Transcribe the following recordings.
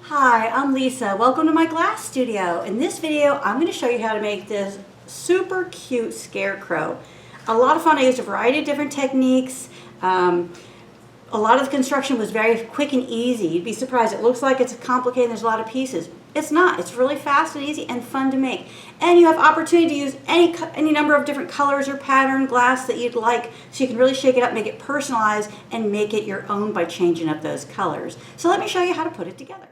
Hi, I'm Lisa. Welcome to my glass studio. In this video, I'm going to show you how to make this super cute scarecrow. A lot of fun. I used a variety of different techniques. A lot of the construction was very quick and easy. You'd be surprised. It looks like it's complicated. There's a lot of pieces. It's not. It's really fast and easy and fun to make. And you have opportunity to use any number of different colors or pattern glass that you'd like, so you can really shake it up, make it personalized, and make it your own by changing up those colors. So let me show you how to put it together.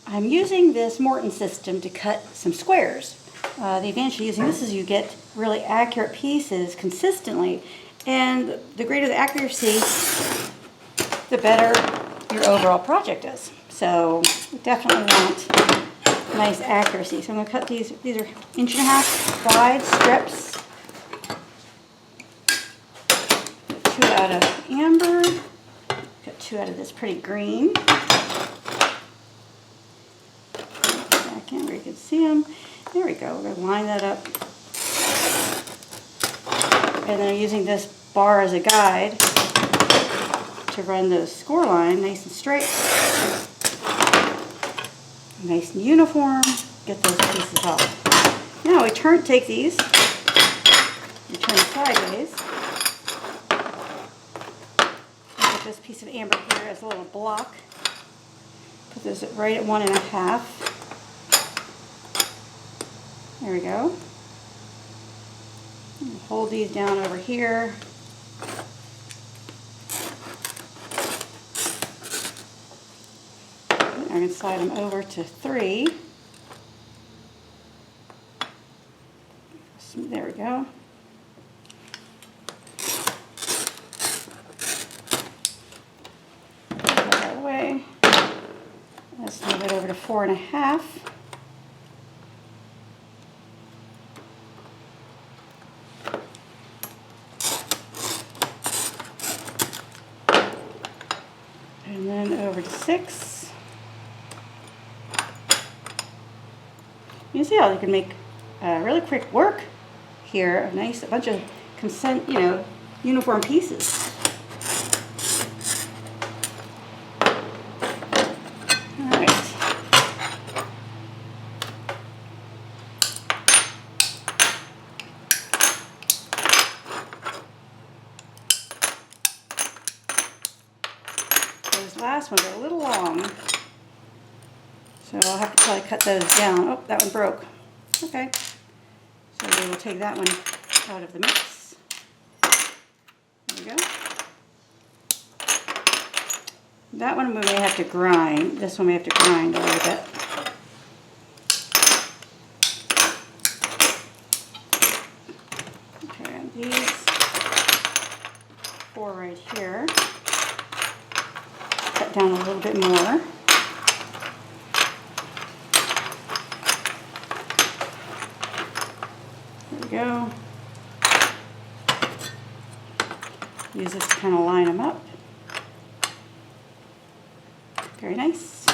I'm using this Morton system to cut some squares. The advantage of using this is you get really accurate pieces consistently, and the greater the accuracy, the better your overall project is. So you definitely want nice accuracy. So I'm going to cut these are 1.5 inch wide strips. 2 out of amber, got 2 out of this pretty green. Where you can see them. There we go. We're going to line that up. And then I'm using this bar as a guide to run the score line nice and straight, nice and uniform. Get those pieces off. Now we take these, we turn sideways. Put this piece of amber here as a little block. Put this right at 1.5. There we go. Hold these down over here. I'm going to slide them over to 3. There we go. Put that away. Let's move it over to 4.5. And then over to 6. You see how you can make really quick work here. A bunch of uniform pieces. All right. Those last ones are a little long, so I'll have to probably cut those down. Oh, that one broke. Okay, so we will take that one out of the mix. There we go. That one we may have to grind. This one we have to grind a little bit. Okay, and these 4 right here. Cut down a little bit more. There we go. Use this to kind of line them up. Very nice.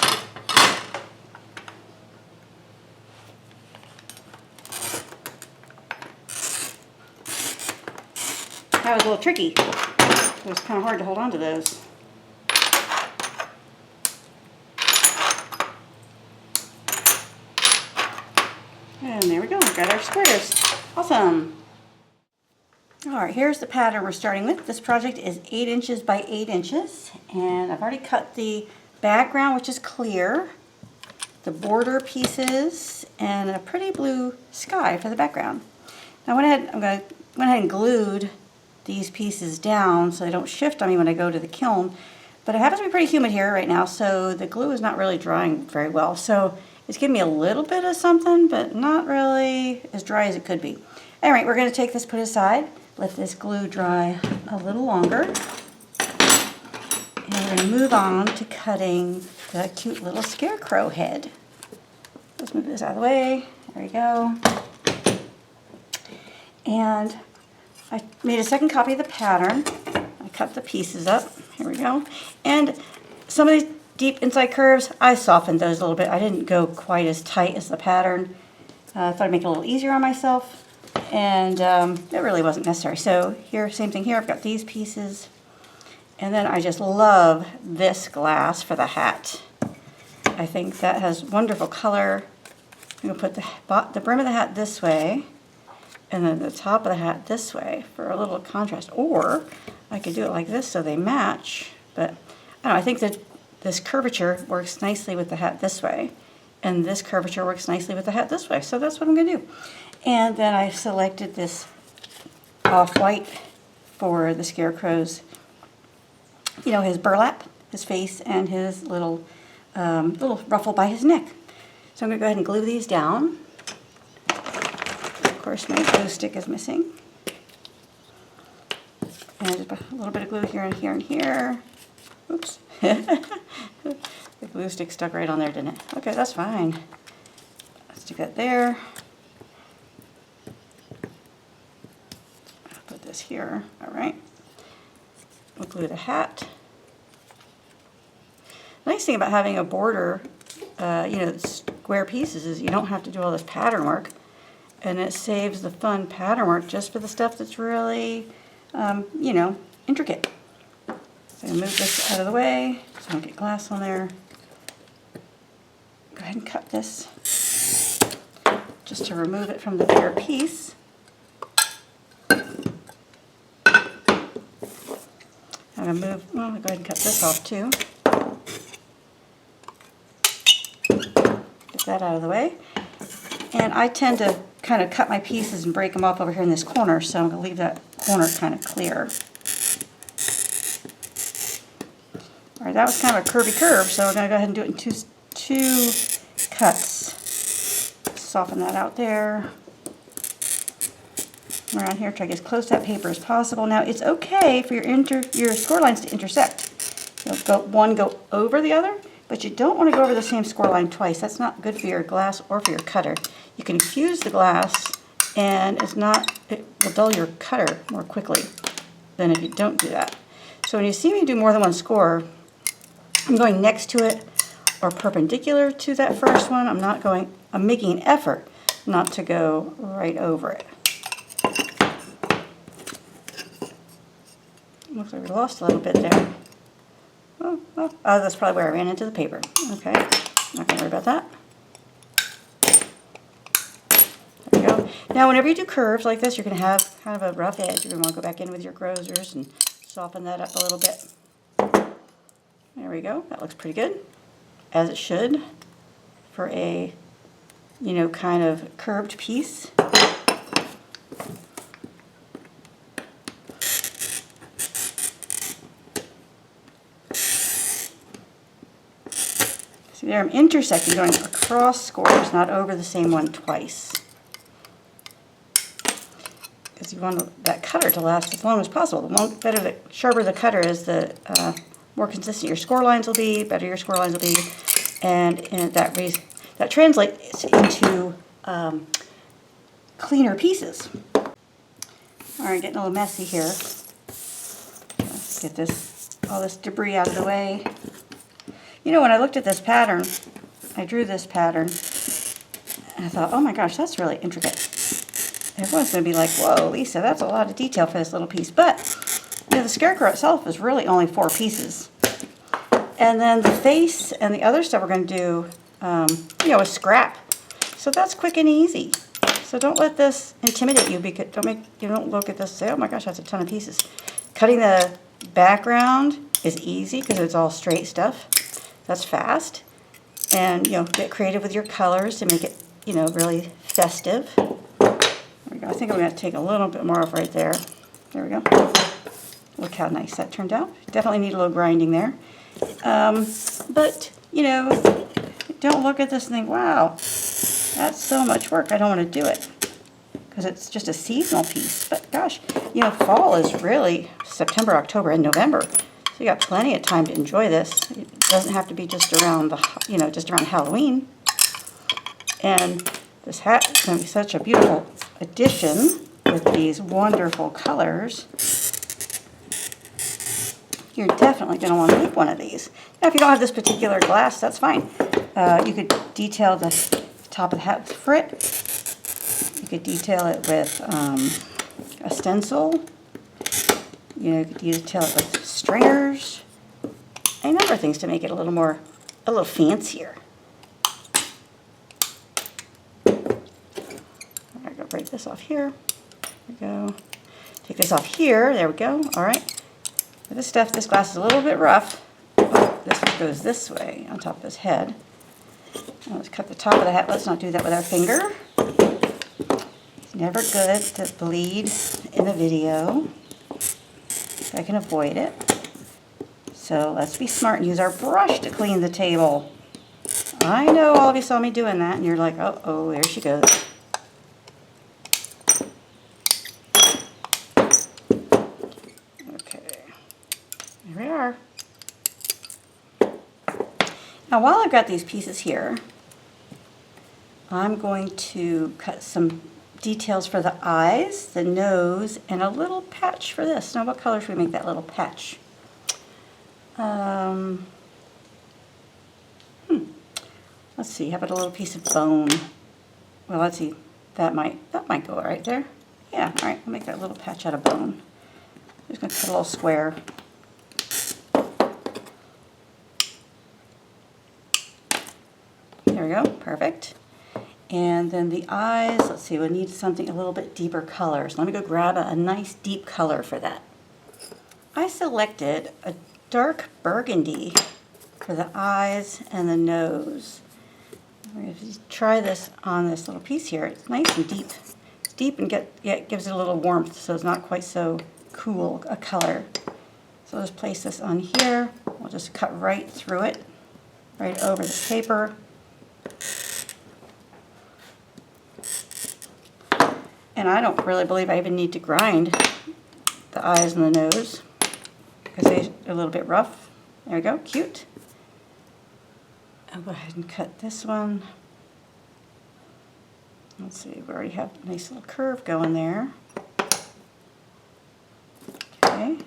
That was a little tricky. It was kind of hard to hold on to those. And there we go, we've got our squares. Awesome. Alright, here's the pattern we're starting with. This project is 8 inches by 8 inches. And I've already cut the background, which is clear, the border pieces, and a pretty blue sky for the background. Now went ahead and glued these pieces down so they don't shift on me when I go to the kiln. But it happens to be pretty humid here right now, so the glue is not really drying very well. So it's giving me a little bit of something, but not really as dry as it could be. Anyway, we're going to take this, put it aside, let this glue dry a little longer. And we're going to move on to cutting the cute little scarecrow head. Let's move this out of the way. There we go. And I made a second copy of the pattern. I cut the pieces up. Here we go. And some of these deep inside curves, I softened those a little bit. I didn't go quite as tight as the pattern. I thought I'd make it a little easier on myself. And it really wasn't necessary. So here, same thing here. I've got these pieces. And then I just love this glass for the hat. I think that has wonderful color. I'm going to put the brim of the hat this way, and then the top of the hat this way for a little contrast. Or I could do it like this so they match, but I don't know, I think that this curvature works nicely with the hat this way, and this curvature works nicely with the hat this way. So that's what I'm going to do. And then I selected this off-white for the Scarecrow's, you know, his burlap, his face, and his little ruffle by his neck. So I'm going to go ahead and glue these down. Of course, my glue stick is missing. And just a little bit of glue here and here and here. Oops. The glue stick stuck right on there, didn't it? Okay, that's fine. Let's stick that there. I'll put this here. All right. We'll glue the hat. The nice thing about having a border, you know, square pieces is you don't have to do all this pattern work, and it saves the fun pattern work just for the stuff that's really, you know, intricate. So I'm going to move this out of the way so I don't get glass on there. Go ahead and cut this just to remove it from the bigger piece. I'm going to move, well, I'll go ahead and cut this off too. Get that out of the way. And I tend to kind of cut my pieces and break them off over here in this corner, so I'm going to leave that corner kind of clear. All right, that was kind of a curvy curve, so we're going to go ahead and do it in two cuts. Soften that out there. Around here, try to get as close to that paper as possible. Now, it's okay for your score lines to intersect. One go over the other, but you don't want to go over the same score line twice. That's not good for your glass or for your cutter. You can fuse the glass, and it will dull your cutter more quickly than if you don't do that. So when you see me do more than one score, I'm going next to it or perpendicular to that first one. I'm making an effort not to go right over it. Looks like we lost a little bit there. Oh, that's probably where I ran into the paper. Okay, not gonna worry about that. There we go. Now, whenever you do curves like this, you're gonna have kind of a rough edge. You're gonna want to go back in with your grozers and soften that up a little bit. There we go. That looks pretty good, as it should, for a, you know, kind of curved piece. See there, I'm intersecting, going across scores, not over the same one twice. Because you want that cutter to last as long as possible. The sharper the cutter is, the more consistent your score lines will be, better your score lines will be, and that translates into cleaner pieces. All right, getting a little messy here. Let's get all this debris out of the way. You know, when I looked at this pattern, I drew this pattern, and I thought, oh my gosh, that's really intricate. Everyone's going to be like, whoa, Lisa, that's a lot of detail for this little piece. But, you know, the Scarecrow itself is really only 4 pieces. And then the face and the other stuff we're going to do, you know, is scrap. So that's quick and easy. So don't let this intimidate you. Because don't look at this and say, oh my gosh, that's a ton of pieces. Cutting the background is easy because it's all straight stuff. That's fast. And, you know, get creative with your colors to make it, you know, really festive. There we go. I think I'm going to take a little bit more off right there. There we go. Look how nice that turned out. Definitely need a little grinding there. But, you know, don't look at this and think, wow, that's so much work. I don't want to do it. Because it's just a seasonal piece. But gosh, you know, fall is really September, October, and November. So you got plenty of time to enjoy this. It doesn't have to be just around just around Halloween. And this hat is going to be such a beautiful addition with these wonderful colors. You're definitely going to want to make one of these. Now, if you don't have this particular glass, that's fine. You could detail the top of the hat with frit. You could detail it with a stencil. You know, you could detail it with stringers. A number of things to make it a little more a little fancier. I'm going to break this off here. There we go. Take this off here. There we go. All right. This glass is a little bit rough. Oh, this goes this way on top of his head. Now let's cut the top of the hat. Let's not do that with our finger. It's never good to bleed in a video if I can avoid it. So let's be smart and use our brush to clean the table. I know all of you saw me doing that and you're like, oh, there she goes. Okay, here we are. Now while I've got these pieces here, I'm going to cut some details for the eyes, the nose, and a little patch for this. Now what color should we make that little patch? Let's see, how about a little piece of bone? Well, let's see, that might go right there. Yeah, all right, we'll make that little patch out of bone. I'm just gonna cut a little square. There we go, perfect. And then the eyes, let's see, we'll need something a little bit deeper color. So let me go grab a nice deep color for that. I selected a dark burgundy for the eyes and the nose. I'm going to try this on this little piece here. It's nice and deep. It's deep and it gives it a little warmth, so it's not quite so cool a color. So let's place this on here. We'll just cut right through it, right over the paper. And I don't really believe I even need to grind the eyes and the nose because they're a little bit rough. There we go, cute. I'll go ahead and cut this one. Let's see, we already have a nice little curve going there. Okay.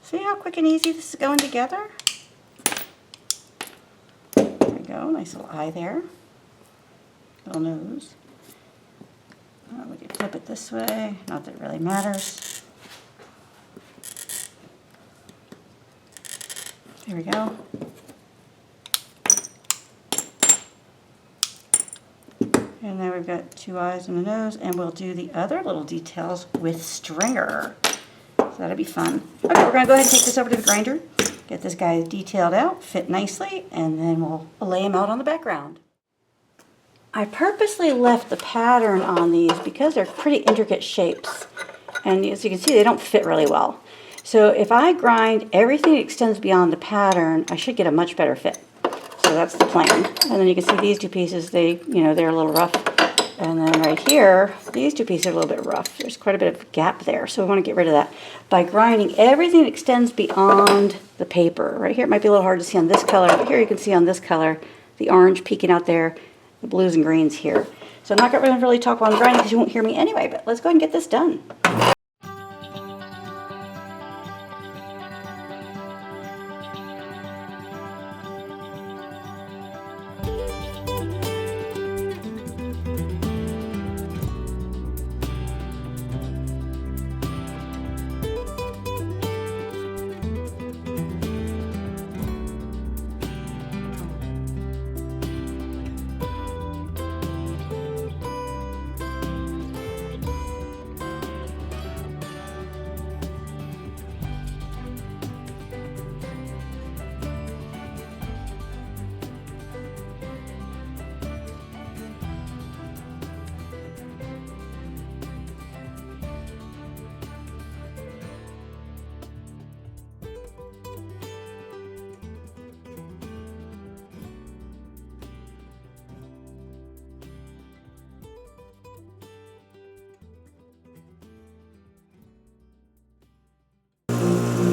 See how quick and easy this is going together? There we go, nice little eye there. Little nose. We can flip it this way, not that it really matters. There we go. And then we've got two eyes and a nose, and we'll do the other little details with stringer. So that'll be fun. Okay, we're going to go ahead and take this over to the grinder, get this guy detailed out, fit nicely, and then we'll lay him out on the background. I purposely left the pattern on these because they're pretty intricate shapes. And as you can see, they don't fit really well. So if I grind everything that extends beyond the pattern, I should get a much better fit. So that's the plan. And then you can see these two pieces, they're a little rough. And then right here, these two pieces are a little bit rough. There's quite a bit of gap there, so we want to get rid of that by grinding everything that extends beyond the paper. Right here, it might be a little hard to see on this color, but here you can see on this color, the orange peeking out there, the blues and greens here. So I'm not going to really talk while I'm grinding because you won't hear me anyway, but let's go ahead and get this done.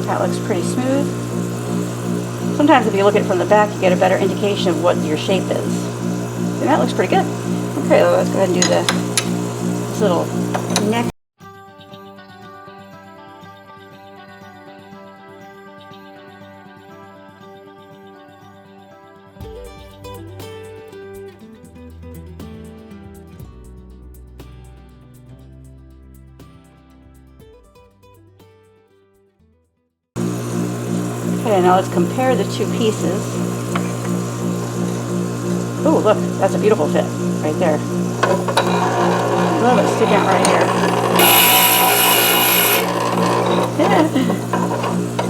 That looks pretty smooth. Sometimes if you look at it from the back, you get a better indication of what your shape is. And that looks pretty good. Okay, let's go ahead and do this little neck. Okay, now let's compare the two pieces. Oh, look, that's a beautiful fit right there. Love it sticking out right here.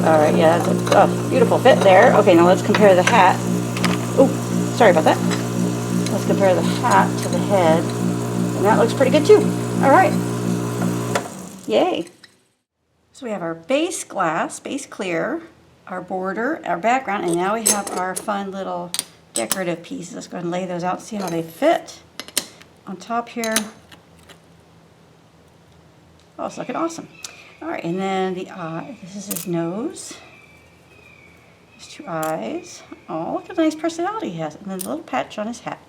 All right, yeah, that's a beautiful fit there. Okay, now let's compare the hat. Oh, sorry about that. Let's compare the hat to the head. And that looks pretty good too. All right. Yay. So we have our base glass, base clear, our border, our background, and now we have our fun little decorative pieces. Let's go ahead and lay those out and see how they fit. On top here. Oh, it's looking awesome. All right, and then the eye. This is his nose. His two eyes. Oh, look at the nice personality he has. And then the little patch on his hat.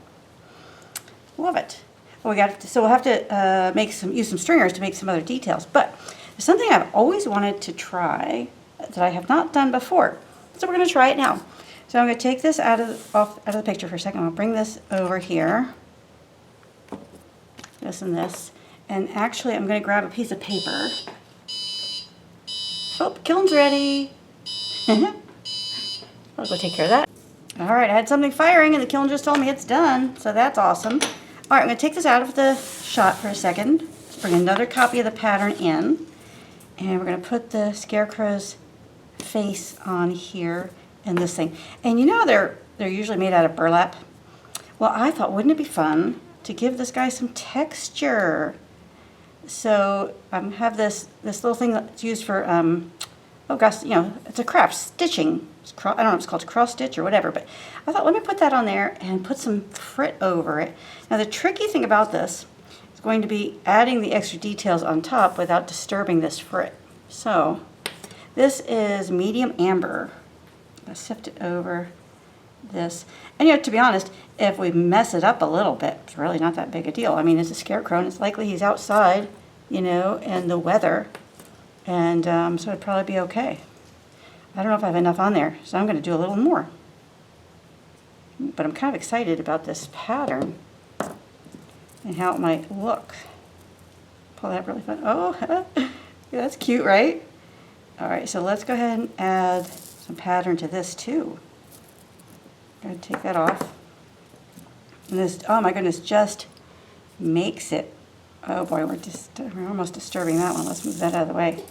Love it. Well, so we'll have to use some stringers to make some other details. But there's something I've always wanted to try that I have not done before. So we're going to try it now. So I'm going to take this out of the picture for a second. I'll bring this over here. This and this. And actually, I'm going to grab a piece of paper. Oh, kiln's ready. I'll go take care of that. All right, I had something firing and the kiln just told me it's done. So that's awesome. All right, I'm going to take this out of the shot for a second. Let's bring another copy of the pattern in. And we're going to put the Scarecrow's face on here and this thing. And you know they're usually made out of burlap. Well, I thought, wouldn't it be fun to give this guy some texture? So I have this little thing that's used for, oh gosh, you know, it's a craft stitching. I don't know if it's called cross stitch or whatever, but I thought, let me put that on there and put some frit over it. Now the tricky thing about this is going to be adding the extra details on top without disturbing this frit. So this is medium amber. I'll sift it over this. And you know, to be honest, if we mess it up a little bit, it's really not that big a deal. I mean, it's a scarecrow and it's likely he's outside, you know, in the weather. And so it'd probably be okay. I don't know if I have enough on there, so I'm going to do a little more. But I'm kind of excited about this pattern and how it might look. Pull that really fun. Oh, yeah, that's cute, right? All right, so let's go ahead and add some pattern to this too. I'm going to take that off. And this, oh my goodness, just makes it. Oh boy, we're almost disturbing that one. Let's move that out of the way.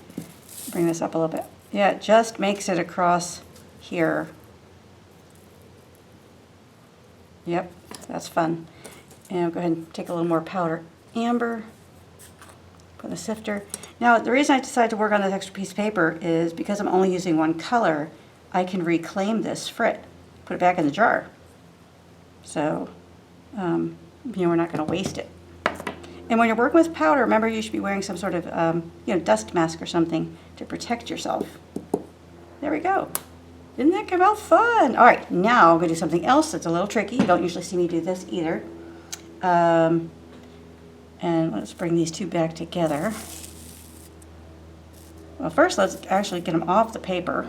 Bring this up a little bit. Yeah, it just makes it across here. Yep, that's fun. And I'll go ahead and take a little more powder amber. Put the sifter. Now, the reason I decided to work on this extra piece of paper is because I'm only using one color, I can reclaim this frit, put it back in the jar. So, you know, we're not going to waste it. And when you're working with powder, remember you should be wearing some sort of, you know, dust mask or something to protect yourself. There we go. Didn't that come out fun? All right, now I'm going to do something else that's a little tricky. You don't usually see me do this either. And let's bring these two back together. Well, first let's actually get them off the paper.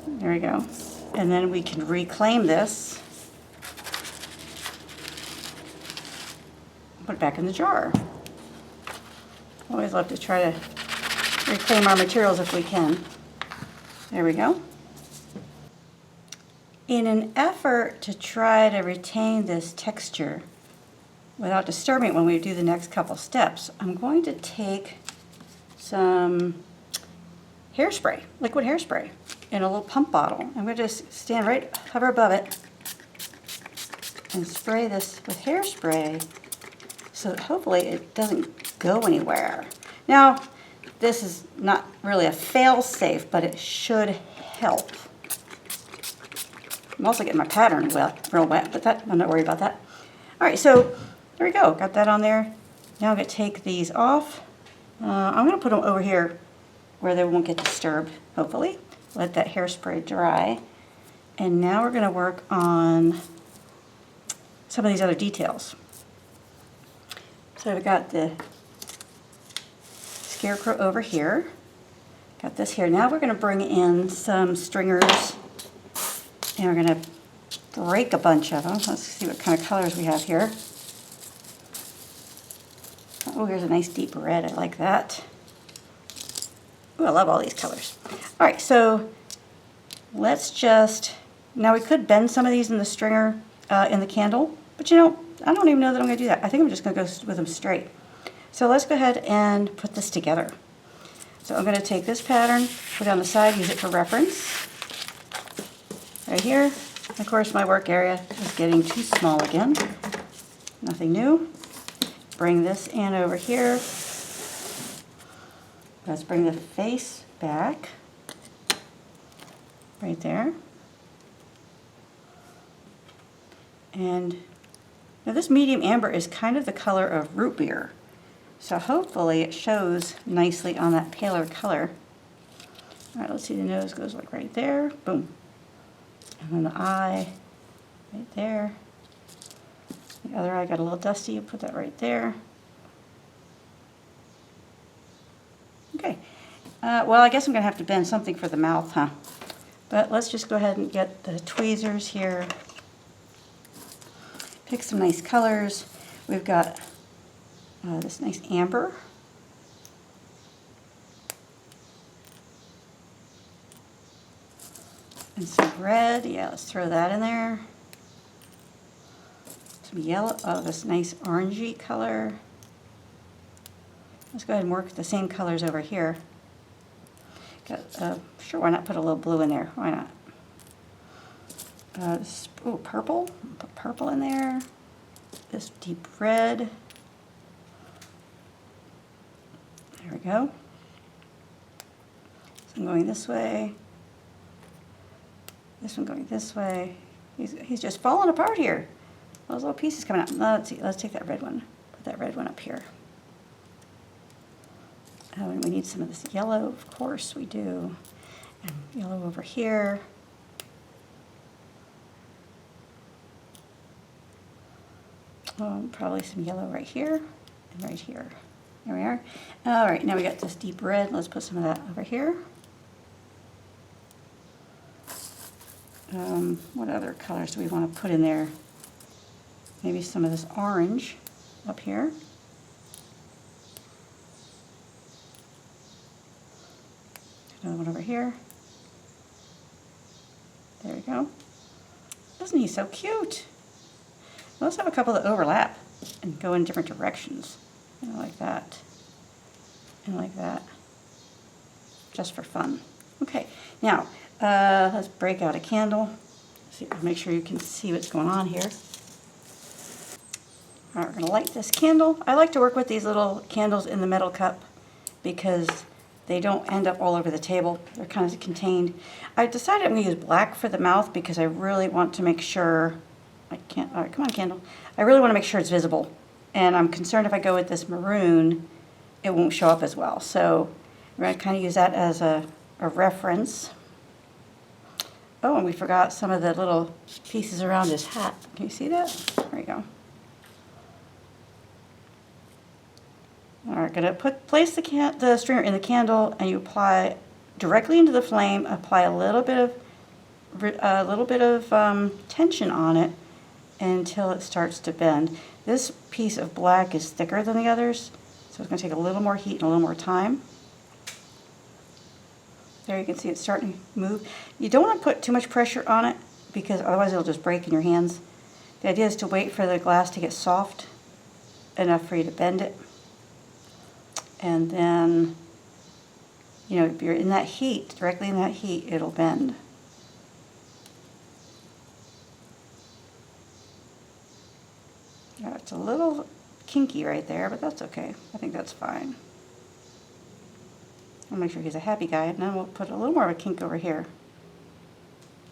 There we go. And then we can reclaim this. Put it back in the jar. Always love to try to reclaim our materials if we can. There we go. In an effort to try to retain this texture without disturbing it when we do the next couple steps, I'm going to take some hairspray, liquid hairspray, in a little pump bottle. I'm going to just stand right, hover above it, and spray this with hairspray so that hopefully it doesn't go anywhere. Now, this is not really a fail-safe, but it should help. I'm also getting my pattern real wet, but I'm not worried about that. All right, so there we go. Got that on there. Now I'm going to take these off. I'm going to put them over here where they won't get disturbed, hopefully. Let that hairspray dry. And now we're going to work on some of these other details. So I've got the Scarecrow over here. Got this here. Now we're going to bring in some stringers. And we're going to break a bunch of them. Let's see what kind of colors we have here. Oh, here's a nice deep red. I like that. Ooh, I love all these colors. All right, so let's just, now we could bend some of these in the stringer in the candle, but you know, I don't even know that I'm gonna do that. I think I'm just gonna go with them straight. So let's go ahead and put this together. So I'm gonna take this pattern, put it on the side, use it for reference. Right here. Of course, my work area is getting too small again. Nothing new. Bring this in over here. Let's bring the face back. Right there. And now this medium amber is kind of the color of root beer. So hopefully it shows nicely on that paler color. All right, let's see, the nose goes like right there. Boom. And then the eye, right there. The other eye got a little dusty, you put that right there. Okay, well, I guess I'm gonna have to bend something for the mouth, huh? But let's just go ahead and get the tweezers here. Pick some nice colors. We've got this nice amber. And some red, yeah, let's throw that in there. Some yellow, oh, this nice orangey color. Let's go ahead and work the same colors over here. Got, sure, why not put a little blue in there? Why not? Ooh, purple. Put purple in there. This deep red. There we go. So I'm going this way. This one going this way. He's just falling apart here. Those little pieces coming out. Let's see. Let's take that red one. Put that red one up here. Oh, and we need some of this yellow. Of course we do. And yellow over here. Probably some yellow right here and right here. There we are. All right, now we got this deep red. Let's put some of that over here. What other colors do we want to put in there? Maybe some of this orange up here. Another one over here. There we go. Isn't he so cute? Let's have a couple that overlap and go in different directions. You know, like that. And like that. Just for fun. Okay, now let's break out a candle. See, make sure you can see what's going on here. All right, we're going to light this candle. I like to work with these little candles in the metal cup because they don't end up all over the table. They're kind of contained. I decided I'm going to use black for the mouth because I really want to make sure, I can't, all right, come on candle. I really want to make sure it's visible. And I'm concerned if I go with this maroon, it won't show up as well. So we're going to kind of use that as a reference. Oh, and we forgot some of the little pieces around his hat. Can you see that? There you go. All right, going to place the stringer in the candle, and you apply directly into the flame. Apply a little bit of tension on it until it starts to bend. This piece of black is thicker than the others, so it's going to take a little more heat and a little more time. There you can see it's starting to move. You don't want to put too much pressure on it because otherwise it'll just break in your hands. The idea is to wait for the glass to get soft enough for you to bend it. And then, you know, if you're in that heat, directly in that heat, it'll bend. It's a little kinky right there, but that's okay. I think that's fine. I'll make sure he's a happy guy, and then we'll put a little more of a kink over here.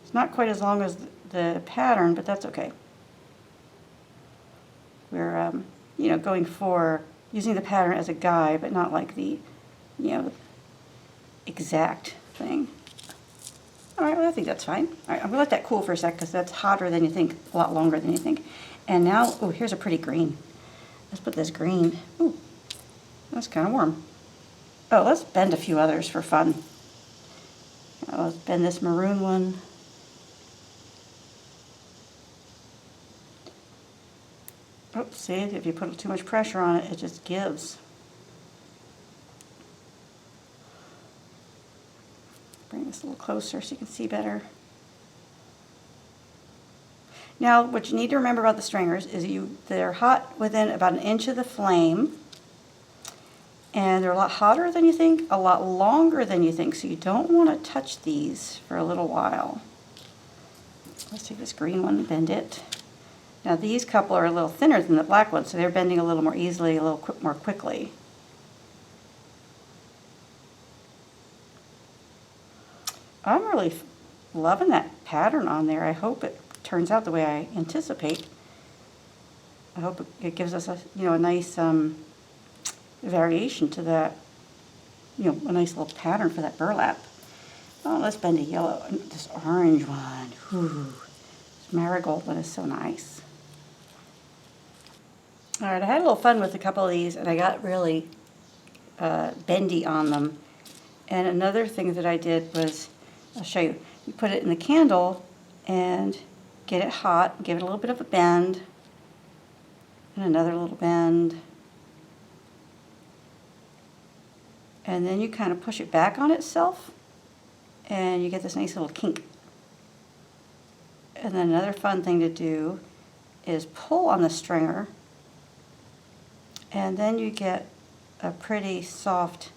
It's not quite as long as the pattern, but that's okay. We're, you know, going for using the pattern as a guide, but not like the, you know, exact thing. All right, well, I think that's fine. All right, I'm gonna let that cool for a sec because that's hotter than you think, a lot longer than you think. And now, oh, here's a pretty green. Let's put this green. Ooh, that's kind of warm. Oh, let's bend a few others for fun. Let's bend this maroon one. Oh, see, if you put too much pressure on it, it just gives. closer so you can see better. Now, what you need to remember about the stringers is they're hot within about 1 inch of the flame, and they're a lot hotter than you think, a lot longer than you think, so you don't want to touch these for a little while. Let's take this green one and bend it. Now these couple are a little thinner than the black ones, so they're bending a little more easily, a little more quickly. I'm really loving that pattern on there. I hope it turns out the way I anticipate. I hope it gives us a nice variation to that, a nice little pattern for that burlap. Oh, let's bend a yellow, this orange one. Ooh, this marigold one is so nice. All right, I had a little fun with a couple of these, and I got really bendy on them. And another thing that I did was, I'll show you. You put it in the candle and get it hot, give it a little bit of a bend, and another little bend. And then you kind of push it back on itself, and you get this nice little kink. And then another fun thing to do is pull on the stringer, and then you get a pretty soft,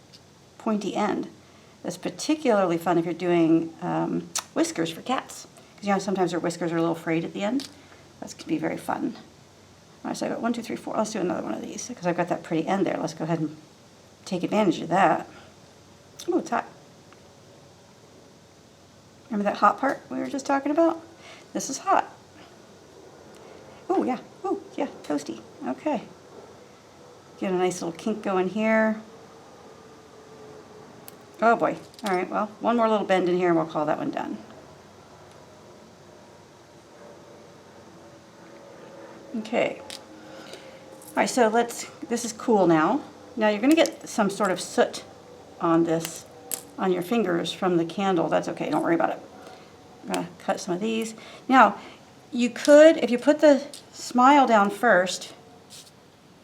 pointy end. That's particularly fun if you're doing whiskers for cats. Because sometimes their whiskers are a little frayed at the end. That can be very fun. All right, so I got 1, 2, 3, 4. Let's do another one of these because I've got that pretty end there. Let's go ahead and take advantage of that. Oh, it's hot. Remember that hot part we were just talking about? This is hot. Oh, yeah. Oh, yeah, toasty. Okay. Get a nice little kink going here. Oh boy. All right, well, one more little bend in here and we'll call that one done. Okay. All right, so this is cool now. Now you're gonna get some sort of soot on this, on your fingers from the candle. That's okay, don't worry about it. I'm gonna cut some of these. Now, you could, if you put the smile down first,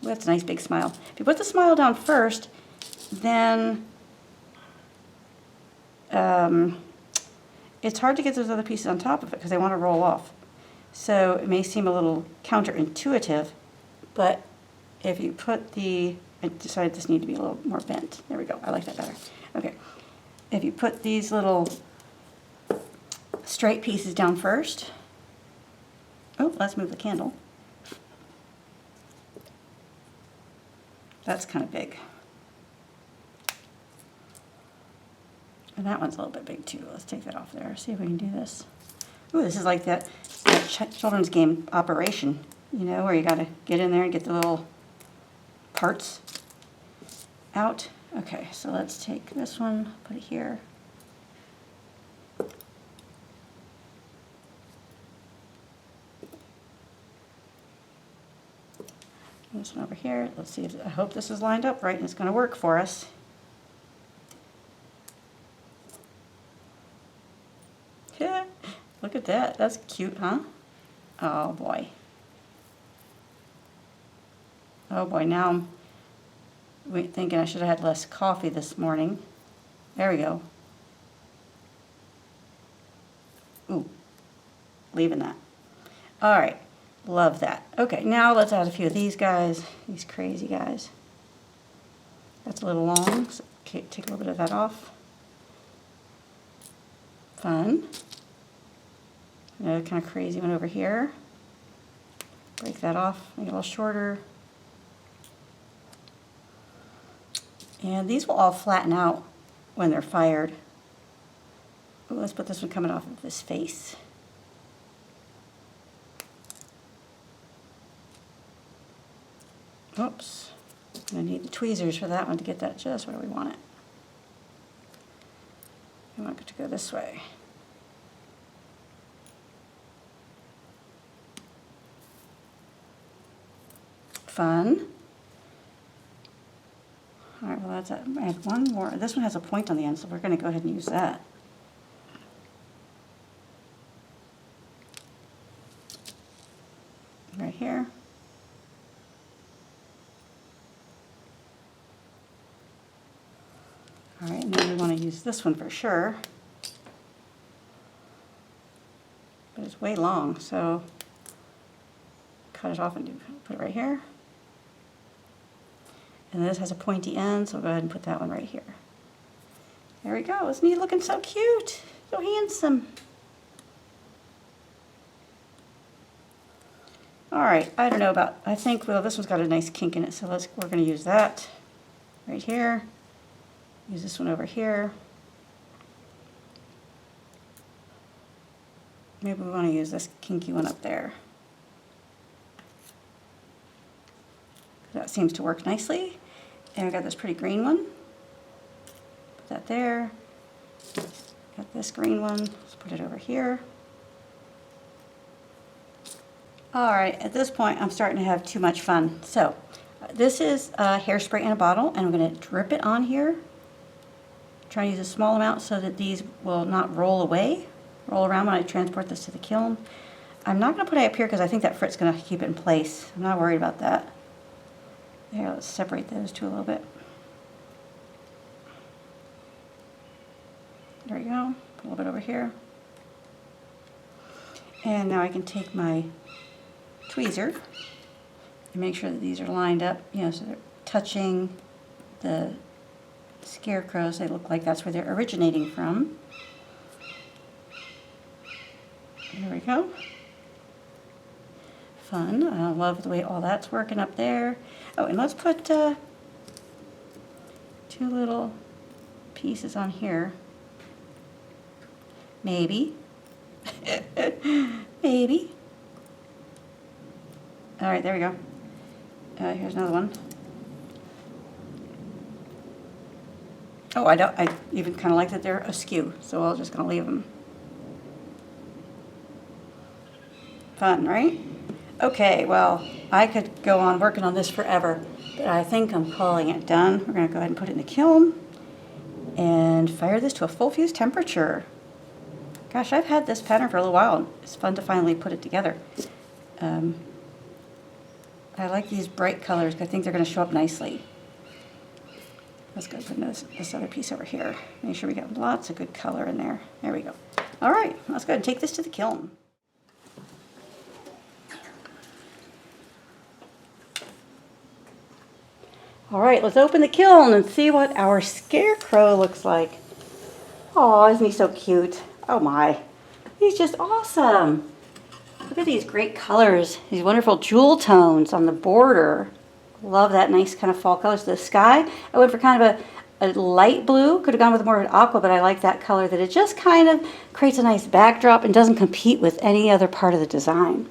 well, that's a nice big smile. If you put the smile down first, then it's hard to get those other pieces on top of it because they want to roll off. So it may seem a little counterintuitive, but if you put I decided this needed to be a little more bent. There we go. I like that better. Okay. If you put these little straight pieces down first. Oh, let's move the candle. That's kind of big. And that one's a little bit big too. Let's take that off there. See if we can do this. Ooh, this is like that children's game Operation, where you got to get in there and get the little parts out. Okay, so let's take this one, put it here. This one over here. Let's see if I hope this is lined up right and it's going to work for us. Yeah, look at that. That's cute, huh? Oh boy. Oh boy, now I'm thinking I should have had less coffee this morning. There we go. Ooh, leaving that. All right, love that. Okay, now let's add a few of these guys, these crazy guys. That's a little long, so take a little bit of that off. Fun. Another kind of crazy one over here. Break that off, make it a little shorter. And these will all flatten out when they're fired. Ooh, let's put this one coming off of this face. Oops. I'm going to need the tweezers for that one to get that just where we want it. I want it to go this way. Fun. All right, well that's it. I have one more. This one has a point on the end, so we're going to go ahead and use that. Right here. All right, and then we want to use this one for sure. is way long, so cut it off and put it right here. And this has a pointy end, so I'll go ahead and put that one right here. There we go. Isn't he looking so cute? So handsome. All right, I don't know about, I think, well, this one's got a nice kink in it, so we're going to use that right here. Use this one over here. Maybe we want to use this kinky one up there. That seems to work nicely. And we got this pretty green one. Put that there. Got this green one. Let's put it over here. All right, at this point, I'm starting to have too much fun. So, this is hairspray in a bottle, and I'm going to drip it on here. Try to use a small amount so that these will not roll around when I transport this to the kiln. I'm not going to put it up here because I think that frit's going to keep it in place. I'm not worried about that. There, let's separate those two a little bit. There we go. Put a little bit over here. And now I can take my tweezer and make sure that these are lined up, you know, so they're touching the scarecrows. They look like that's where they're originating from. There we go. Fun. I love the way all that's working up there. Oh, and let's put 2 little pieces on here. Maybe. Maybe. All right, there we go. Here's another one. Oh, I even kind of like that they're askew, so I'm just going to leave them. Fun, right? Okay, well, I could go on working on this forever, but I think I'm calling it done. We're going to go ahead and put it in the kiln and fire this to a full fuse temperature. Gosh, I've had this pattern for a little while. It's fun to finally put it together. I like these bright colors because I think they're going to show up nicely. Let's go put this other piece over here. Make sure we got lots of good color in there. There we go. All right, let's go ahead and take this to the kiln. All right, let's open the kiln and see what our scarecrow looks like. Oh, isn't he so cute? Oh my, he's just awesome. Look at these great colors, these wonderful jewel tones on the border. Love that nice kind of fall colors. The sky, I went for kind of a light blue. Could have gone with more of an aqua, but I like that color, that it just kind of creates a nice backdrop and doesn't compete with any other part of the design.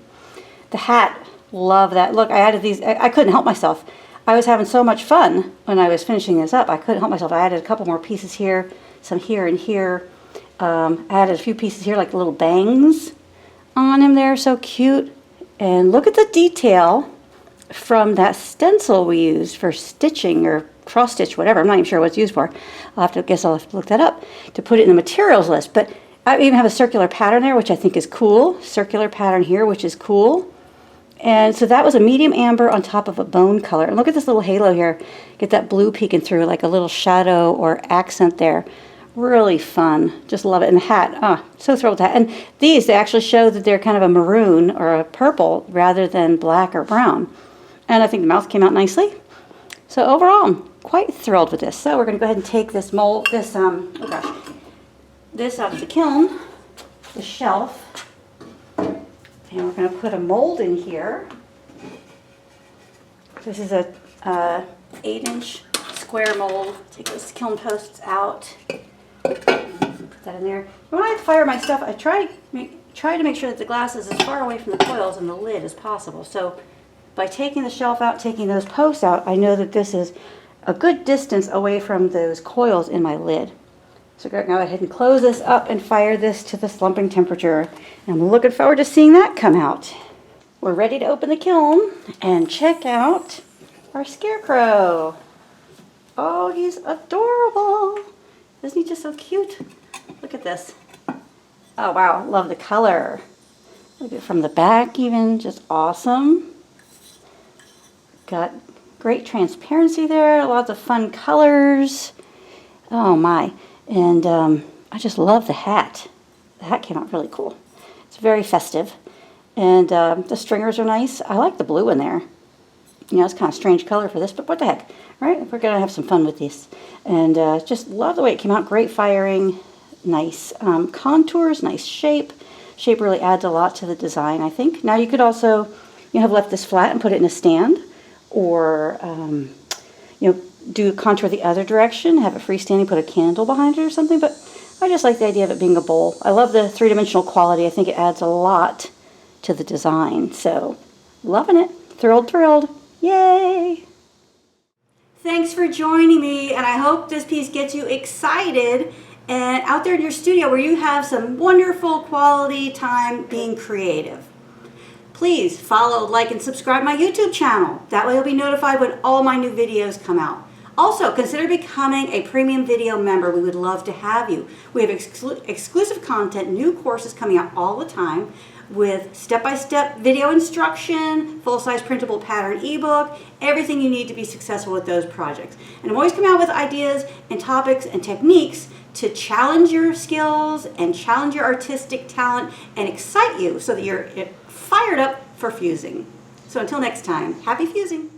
The hat, love that. Look, I added these, I couldn't help myself. I was having so much fun when I was finishing this up. I couldn't help myself. I added a couple more pieces here, some here and here. I added a few pieces here, like little bangs on him there, so cute. And look at the detail from that stencil we used for stitching or cross stitch, whatever. I'm not even sure what it's used for. I'll have to look that up to put it in the materials list. But I even have a circular pattern there, which I think is cool. Circular pattern here, which is cool. And so that was a medium amber on top of a bone color. And look at this little halo here. Get that blue peeking through, like a little shadow or accent there. Really fun. Just love it. And the hat, so thrilled with that. And these, they actually show that they're kind of a maroon or a purple rather than black or brown. And I think the mouth came out nicely. So overall, I'm quite thrilled with this. So we're going to go ahead and take this mold, this out of the kiln, the shelf, and we're going to put a mold in here. This is a 8-inch square mold. Take those kiln posts out. Put that in there. When I fire my stuff, I try to make sure that the glass is as far away from the coils and the lid as possible. So by taking the shelf out, taking those posts out, I know that this is a good distance away from those coils in my lid. So go ahead and close this up and fire this to the slumping temperature. And I'm looking forward to seeing that come out. We're ready to open the kiln and check out our scarecrow. Oh, he's adorable. Isn't he just so cute? Look at this. Oh, wow. Love the color. Look at it from the back even. Just awesome. Got great transparency there. Lots of fun colors. Oh, my. And I just love the hat. The hat came out really cool. It's very festive. And the stringers are nice. I like the blue in there. You know, it's kind of strange color for this, but what the heck, right? We're going to have some fun with this. And just love the way it came out. Great firing, nice contours, nice shape. Shape really adds a lot to the design, I think. Now you could also, have left this flat and put it in a stand, or, do a contour the other direction, have it freestanding, put a candle behind it or something, but I just like the idea of it being a bowl. I love the three-dimensional quality. I think it adds a lot to the design. So, loving it. Thrilled, thrilled. Yay! Thanks for joining me, and I hope this piece gets you excited and out there in your studio where you have some wonderful quality time being creative. Please follow, like, and subscribe my YouTube channel. That way you'll be notified when all my new videos come out. Also, consider becoming a premium video member. We would love to have you. We have exclusive content, new courses coming out all the time with step-by-step video instruction, full-size printable pattern ebook, everything you need to be successful with those projects. And I'm always coming out with ideas and topics and techniques to challenge your skills and challenge your artistic talent and excite you so that you're fired up for fusing. So until next time, happy fusing.